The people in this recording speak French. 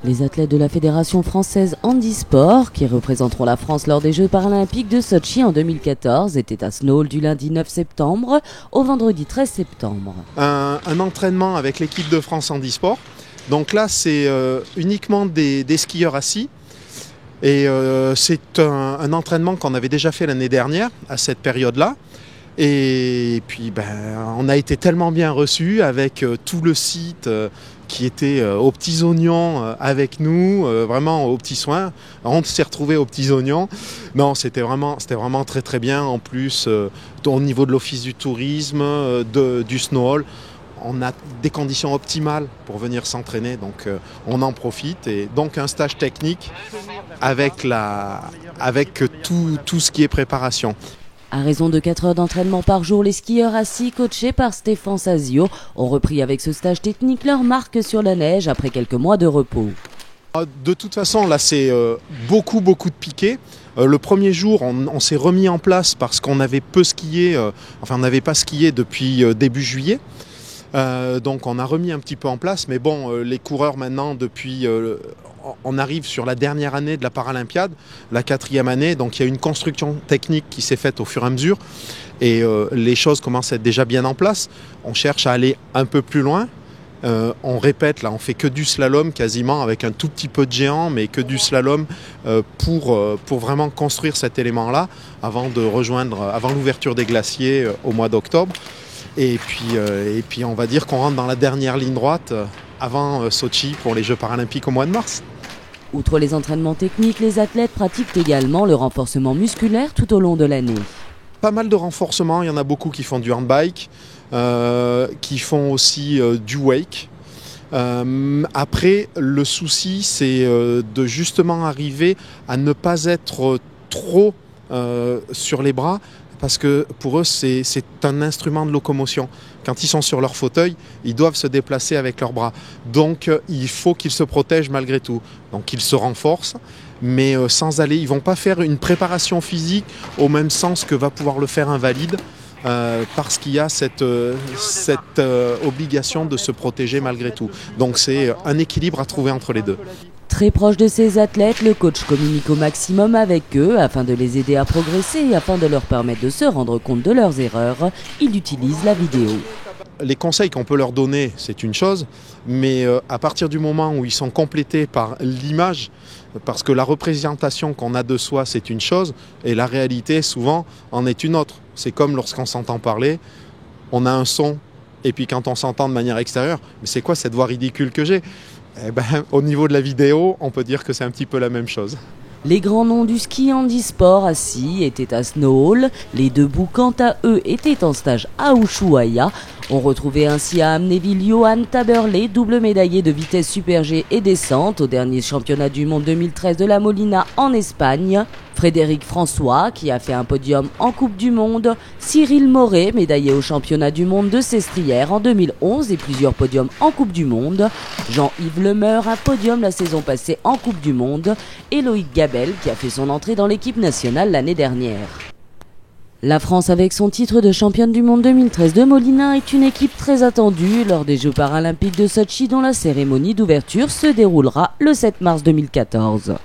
Les athlètes de la Fédération française handisport, qui représenteront la France lors des Jeux paralympiques de Sotchi en 2014, étaient à Snowhall du lundi 9 septembre au vendredi 13 septembre. Un entraînement avec l'équipe de France handisport. Donc là, c'est uniquement des skieurs assis. Et c'est un entraînement qu'on avait déjà fait l'année dernière, à cette période-là. Et puis, on a été tellement bien reçus avec tout le site qui était aux petits oignons avec nous, vraiment aux petits soins. On s'est retrouvés aux petits oignons. Non, c'était vraiment très très bien. En plus, au niveau de l'office du tourisme, du Snowhall, on a des conditions optimales pour venir s'entraîner, donc on en profite. Et donc un stage technique avec tout ce qui est préparation. À raison de 4 heures d'entraînement par jour, les skieurs assis, coachés par Stéphane Sazio, ont repris avec ce stage technique leur marque sur la neige après quelques mois de repos. De toute façon, là, c'est beaucoup de piquets. Le premier jour, on s'est remis en place parce qu'on avait peu skié, on n'avait pas skié depuis début juillet. Donc on a remis un petit peu en place, mais bon, les coureurs maintenant, on arrive sur la dernière année de la Paralympiade, la 4e année, donc il y a une construction technique qui s'est faite au fur et à mesure, et les choses commencent à être déjà bien en place. On cherche à aller un peu plus loin. On répète, là, on fait que du slalom quasiment, avec un tout petit peu de géant, mais que du slalom pour vraiment construire cet élément-là avant l'ouverture des glaciers au mois d'octobre. Et puis on va dire qu'on rentre dans la dernière ligne droite avant Sotchi pour les Jeux paralympiques au mois de mars. Outre les entraînements techniques, les athlètes pratiquent également le renforcement musculaire tout au long de l'année. Pas mal de renforcement, il y en a beaucoup qui font du handbike, qui font aussi du wake. Après, le souci, c'est de justement arriver à ne pas être trop sur les bras, parce que pour eux, c'est un instrument de locomotion. Quand ils sont sur leur fauteuil, ils doivent se déplacer avec leurs bras. Donc, il faut qu'ils se protègent malgré tout. Donc, ils se renforcent, mais sans aller... Ils ne vont pas faire une préparation physique au même sens que va pouvoir le faire un valide, parce qu'il y a cette obligation de se protéger malgré tout. Donc, c'est un équilibre à trouver entre les deux. Très proche de ces athlètes, le coach communique au maximum avec eux afin de les aider à progresser et afin de leur permettre de se rendre compte de leurs erreurs. Il utilise la vidéo. Les conseils qu'on peut leur donner, c'est une chose, mais à partir du moment où ils sont complétés par l'image, parce que la représentation qu'on a de soi, c'est une chose, et la réalité, souvent, en est une autre. C'est comme lorsqu'on s'entend parler, on a un son, et puis quand on s'entend de manière extérieure, mais c'est quoi cette voix ridicule que j'ai ? Au niveau de la vidéo, on peut dire que c'est un petit peu la même chose. Les grands noms du ski handisport assis étaient à Snowhall. Les debout, quant à eux, étaient en stage à Ushuaia. On retrouvait ainsi à Amnéville Johan Taberlé, double médaillé de vitesse super G et descente au dernier championnat du monde 2013 de la Molina en Espagne. Frédéric François, qui a fait un podium en Coupe du Monde. Cyril Moret, médaillé au championnat du monde de Sestrières en 2011 et plusieurs podiums en Coupe du Monde. Jean-Yves Lemeur, un podium la saison passée en Coupe du Monde. Et Loïc Gabel, qui a fait son entrée dans l'équipe nationale l'année dernière. La France, avec son titre de championne du monde 2013 de Molina, est une équipe très attendue lors des Jeux paralympiques de Sotchi, dont la cérémonie d'ouverture se déroulera le 7 mars 2014.